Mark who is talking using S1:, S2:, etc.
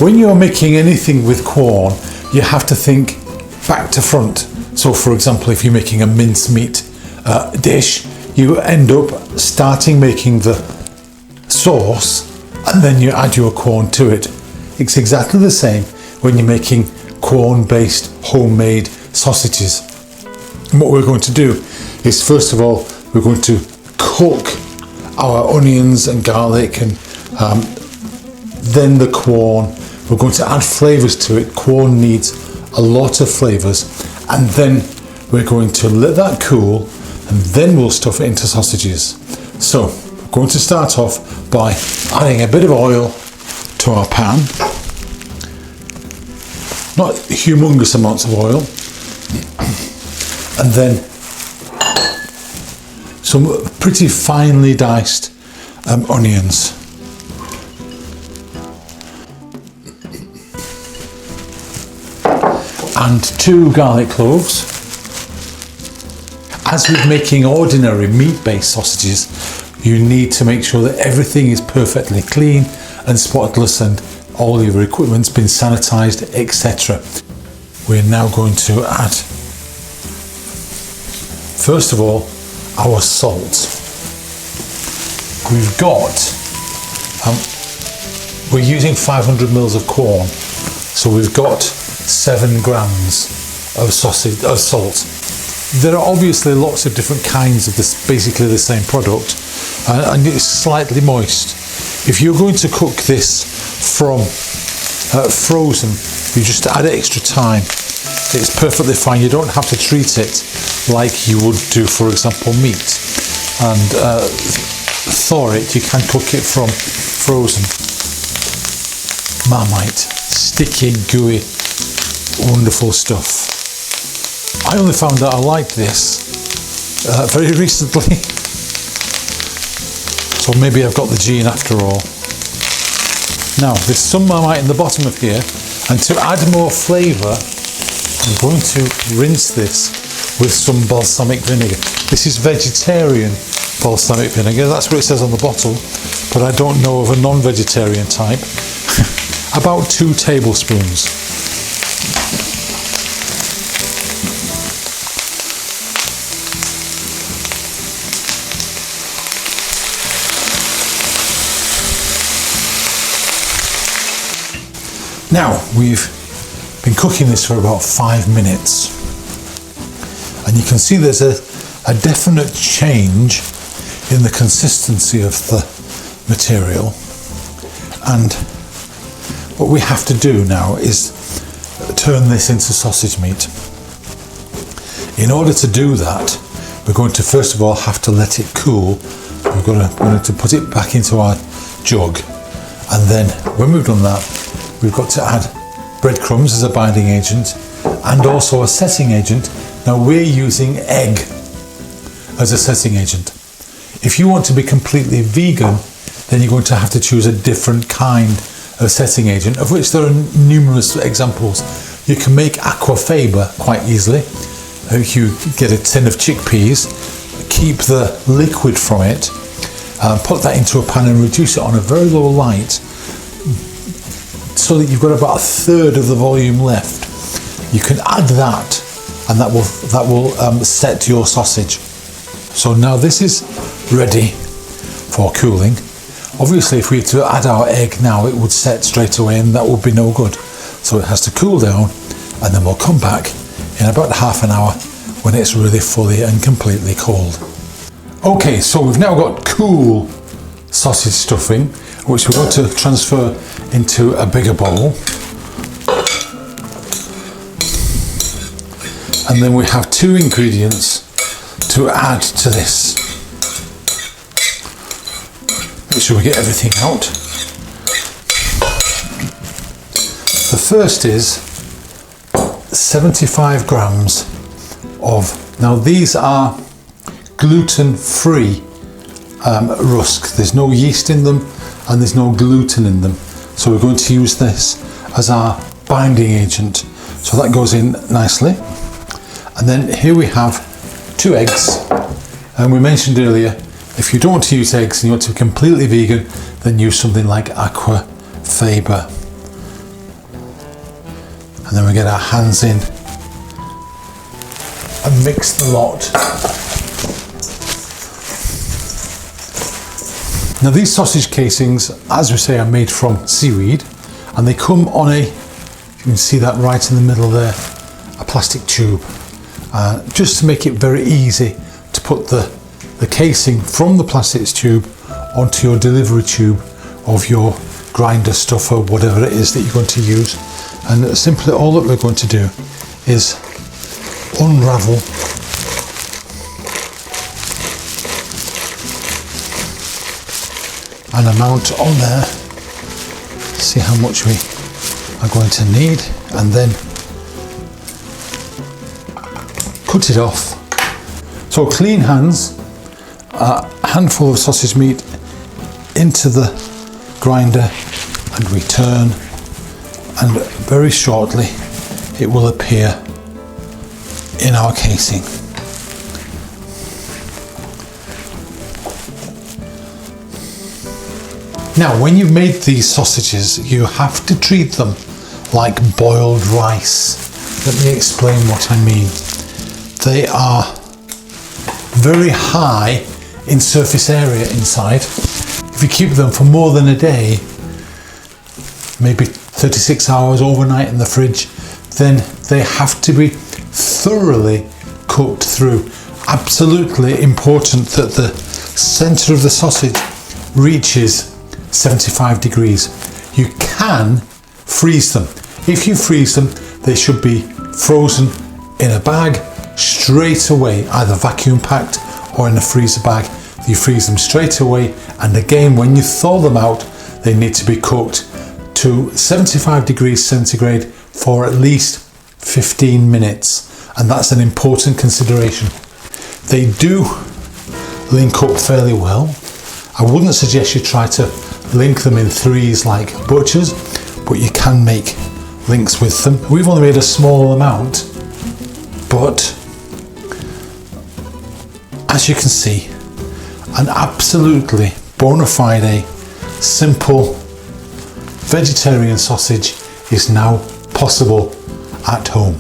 S1: when you're making anything with Quorn, you have to think back to front. So for example, if you're making a mincemeat dish, you end up starting making the sauce and then you add your Quorn to it. It's exactly the same when you're making Quorn based homemade sausages. And what we're going to do is, first of all, we're going to cook our onions and garlic and then the Quorn. We're going to add flavours to it. Quorn needs a lot of flavours, and then we're going to let that cool and then we'll stuff it into sausages. So we're going to start off by adding a bit of oil to our pan. Not humongous amounts of oil. And then some pretty finely diced onions. And 2 garlic cloves. As with making ordinary meat-based sausages, you need to make sure that everything is perfectly clean and spotless and all your equipment's been sanitized, etc. We're now going to add, first of all, our salt. We've got, we're using 500 mils of Quorn, so we've got 7 grams of salt. There are obviously lots of different kinds of this, basically the same product, and it's slightly moist. If you're going to cook this from frozen, you just add extra time. It's perfectly fine. You don't have to treat it like you would do, for example, meat. And thaw it, you can cook it from frozen. Marmite, sticky, gooey, wonderful stuff. I only found out I liked this very recently. So maybe I've got the gene after all. Now, there's some Marmite in the bottom of here, and to add more flavour, I'm going to rinse this with some balsamic vinegar. This is vegetarian balsamic vinegar, that's what it says on the bottle, but I don't know of a non-vegetarian type. About 2 tablespoons. Now, we've been cooking this for about 5 minutes, and you can see there's a definite change in the consistency of the material. And what we have to do now is turn this into sausage meat. In order to do that, we're going to first of all have to let it cool. We're going to put it back into our jug, and then when we've done that, we've got to add breadcrumbs as a binding agent and also a setting agent. Now we're using egg as a setting agent. If you want to be completely vegan, then you're going to have to choose a different kind of setting agent, of which there are numerous examples. You can make aquafaba quite easily. If you get a tin of chickpeas, keep the liquid from it, put that into a pan and reduce it on a very low light, so that you've got about 1/3 of the volume left. You can add that, and that will set your sausage. So now this is ready for cooling. Obviously, if we were to add our egg now, it would set straight away, and that would be no good. So it has to cool down, and then we'll come back in about half an hour when it's really fully and completely cold. Okay, so we've now got cool sausage stuffing, which we're going to transfer into a bigger bowl. And then we have 2 ingredients to add to this. Make sure we get everything out. The first is 75 grams of, now these are gluten-free rusk. There's no yeast in them and there's no gluten in them. So we're going to use this as our binding agent. So that goes in nicely. And then here we have 2 eggs. And we mentioned earlier, if you don't want to use eggs and you want to be completely vegan, then use something like aquafaba. and then we get our hands in and mix the lot. Now these sausage casings, as we say, are made from seaweed, and they come on a, you can see that right in the middle there, a plastic tube, just to make it very easy to put the casing from the plastic tube onto your delivery tube of your grinder stuff or whatever it is that you're going to use. And simply all that we're going to do is unravel an amount on there, see how much we are going to need, and then cut it off. So clean hands, a handful of sausage meat into the grinder, and we turn, and very shortly it will appear in our casing. Now, when you've made these sausages, you have to treat them like boiled rice. Let me explain what I mean. They are very high in surface area inside. If you keep them for more than a day, maybe 36 hours overnight in the fridge, then they have to be thoroughly cooked through. Absolutely important that the center of the sausage reaches 75 degrees. You can freeze them. If you freeze them, they should be frozen in a bag straight away, either vacuum packed or in a freezer bag. You freeze them straight away, and again, when you thaw them out, they need to be cooked to 75 degrees centigrade for at least 15 minutes, and that's an important consideration. They do link up fairly well. I wouldn't suggest you try to link them in threes like butchers, but you can make links with them. We've only made a small amount, but as you can see, an absolutely bona fide, simple vegetarian sausage is now possible at home.